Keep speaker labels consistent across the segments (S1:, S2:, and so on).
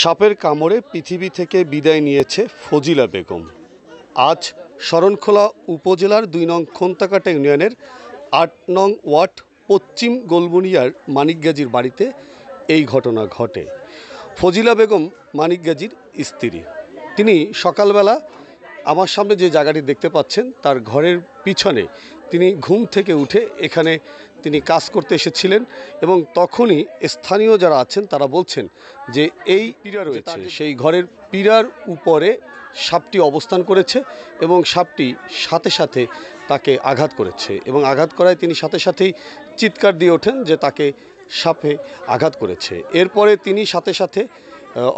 S1: সাপের কামড়ে পৃথিবী থেকে বিদায় নিয়েছে ফজিলা বেগম। আজ শরণখোলা উপজেলার ২ নং খোন্তাকাটা ইউনিয়নের ৮ নং ওয়ার্ড পশ্চিম গোলবুনিয়ার মানিকগাজীর বাড়িতে এই ঘটনা ঘটে। ফজিলা বেগম মানিকগাজীর স্ত্রী। তিনি সকালবেলা আমার সামনে যে জায়গাটি দেখতে পাচ্ছেন তার ঘরের পিছনে তিনি ঘুম থেকে উঠে এখানে তিনি কাজ করতে এসেছিলেন এবং তখনই স্থানীয় যারা আছেন তারা বলছেন যে এই পীড়া রয়েছে, সেই ঘরের পীড়ার উপরে সাপটি অবস্থান করেছে এবং সাপটি সাথে সাথে তাকে আঘাত করেছে এবং আঘাত করায় তিনি সাথে সাথেই চিৎকার দিয়ে ওঠেন যে তাকে সাপে আঘাত করেছে। এরপরে তিনি সাথে সাথে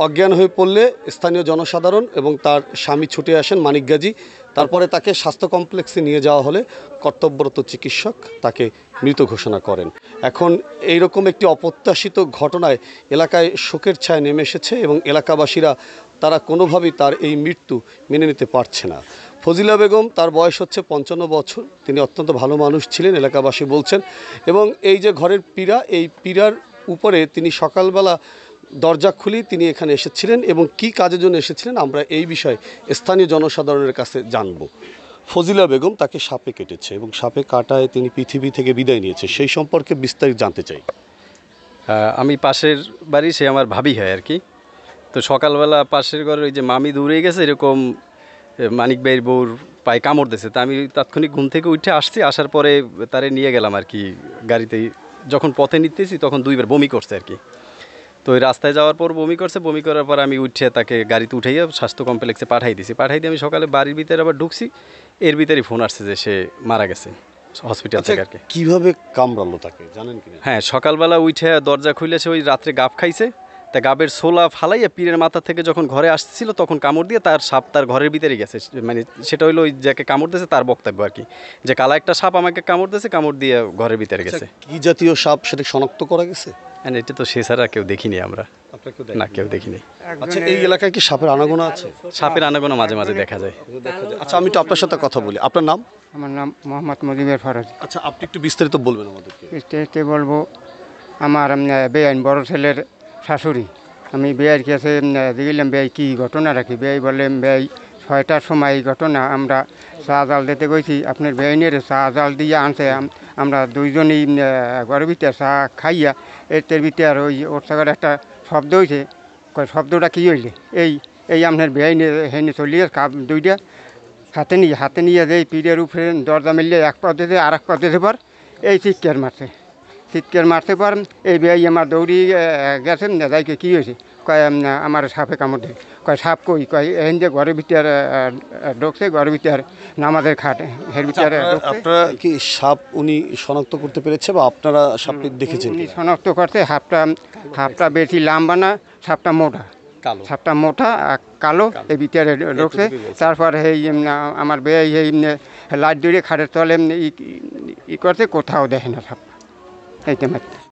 S1: অজ্ঞান হয়ে পড়লে স্থানীয় জনসাধারণ এবং তার স্বামী ছুটে আসেন মানিকগাজী। তারপরে তাকে স্বাস্থ্য কমপ্লেক্সে নিয়ে যাওয়া হলে কর্তব্যরত চিকিৎসক তাকে মৃত ঘোষণা করেন। এখন এইরকম একটি অপ্রত্যাশিত ঘটনায় এলাকায় শোকের ছায়া নেমে এসেছে এবং এলাকাবাসীরা তারা কোনোভাবেই তার এই মৃত্যু মেনে নিতে পারছে না। ফজিলা বেগম, তার বয়স হচ্ছে ৫৫ বছর। তিনি অত্যন্ত ভালো মানুষ ছিলেন এলাকাবাসী বলছেন এবং এই যে ঘরের পীড়া, এই পীড়ার উপরে তিনি সকালবেলা দরজা খুলি তিনি এখানে এসেছিলেন এবং কি কাজের জন্য এসেছিলেন আমরা এই বিষয়ে স্থানীয় জনসাধারণের কাছে জানব। ফজিলা বেগম তাকে সাপে কেটেছে এবং সাপে কাটায় তিনি পৃথিবী থেকে বিদায় নিয়েছে, সেই সম্পর্কে বিস্তারিত জানতে চাই।
S2: আমি পাশের বাড়ি, সে আমার ভাবি হয় আর কি। তো সকালবেলা পাশের ঘরের ওই যে মামি দৌড়ে গেছে, এরকম মানিক ভাইয়ের বউর পায়ে কামড় দিয়েছে। তা আমি তাৎক্ষণিক ঘুম থেকে উঠে আসছি, আসার পরে তারে নিয়ে গেলাম আর কি গাড়িতে। যখন পথে নিতেছি তখন 2বার বমি করছে আর কি। তো ওই রাস্তায় যাওয়ার পর বমি করছে, বমি করার পর আমি উঠে তাকে গাড়িতে উঠাইয়া স্বাস্থ্য কমপ্লেক্সে পাঠাই দিয়ে আমি সকালে বাড়ির ভিতরে আবার ঢুকছি, এর ভিতরেই ফোন আসছে যে সে মারা গেছে হসপিটাল থেকে আর কি।
S1: কীভাবে কামড়ালো তাকে জানেন কি?
S2: হ্যাঁ, সকালবেলা উঠে দরজা খুলেছে, ওই রাত্রে গাব খাইছে, তা গাবের ছোলা ফালাইয়া পীরের মাথা থেকে যখন ঘরে আসছিল তখন কামড় দিয়ে তার সাপ তার ঘরের ভিতরে গেছে। মানে সেটা হইলো ওই যাকে কামড় দিয়েছে তার বক্তব্য আর কি, যে কালা একটা সাপ আমাকে কামড় দিয়েছে, কামড় দিয়ে ঘরের ভিতরে গেছে।
S1: কি জাতীয় সাপ সেটা শনাক্ত করা গেছে?
S2: এটা তো সে ছাড়া কেউ দেখিনি আমরা, না কেউ দেখিনি।
S1: আচ্ছা, এই এলাকায় কি সাপের আনাগোনা আছে?
S2: সাপের আনাগোনা মাঝে মাঝে দেখা যায়।
S1: আচ্ছা, আমি তো আপনার সাথে কথা বলি। আপনার নাম?
S3: আমার নাম মোহাম্মদ মজিবের ফরাজ।
S1: আচ্ছা, আপনি একটু বিস্তারিত বলবেন আমাদেরকে।
S3: বিস্তারিত বলবো, আমার বেআইন বড় ছেলের শাশুড়ি, আমি বেআইয়ের কাছে দেখলাম বেআই কী ঘটনা রাখি। বেআই বললেন বেআই 6টার সময় এই ঘটনা, আমরা চা জাল দিতে গেছি, আপনার বেআইনের চা জাল দিয়ে আনছে, আমরা দুইজনেই ঘরের ভিতরে চা খাইয়া এর ভিতরে ওই ওর সাগর একটা শব্দ হয়েছে। কয় শব্দটা কী হইলে? এই আপনার বেআইনে হেনে চলিয়ে কাপ 2টা হাতে নিয়ে যে পীরের উপরে দরজা মিললে এক পদ্ধতি আর এক পদ্ধতি পর এই চিৎকার মারতে পর এই বেআই আমার দৌড়ি গেছেন, যাইকে কী হয়েছে? কয় আমার সাপে কামড় দেয়। কয় সাপ কই? কয় এখান যে ঘরের ভিতরে ঢুকছে, ঘরের ভিতরে নামাজের খাট এর ভিতরে।
S1: আপনারা কি সাপ উনি শনাক্ত করতে পেরেছে বা আপনারা সাপটি দেখেছেন?
S3: উনি শনাক্ত করতে, হাফটা বেশি লম্বা না, সাপটা মোটা কালো এই ভিতরে ঢুকছে। তারপর এই আমার বেআই এই লাইট দূরে খাটের তলে ই করছে, কোথাও দেখে না সাপ। এইটা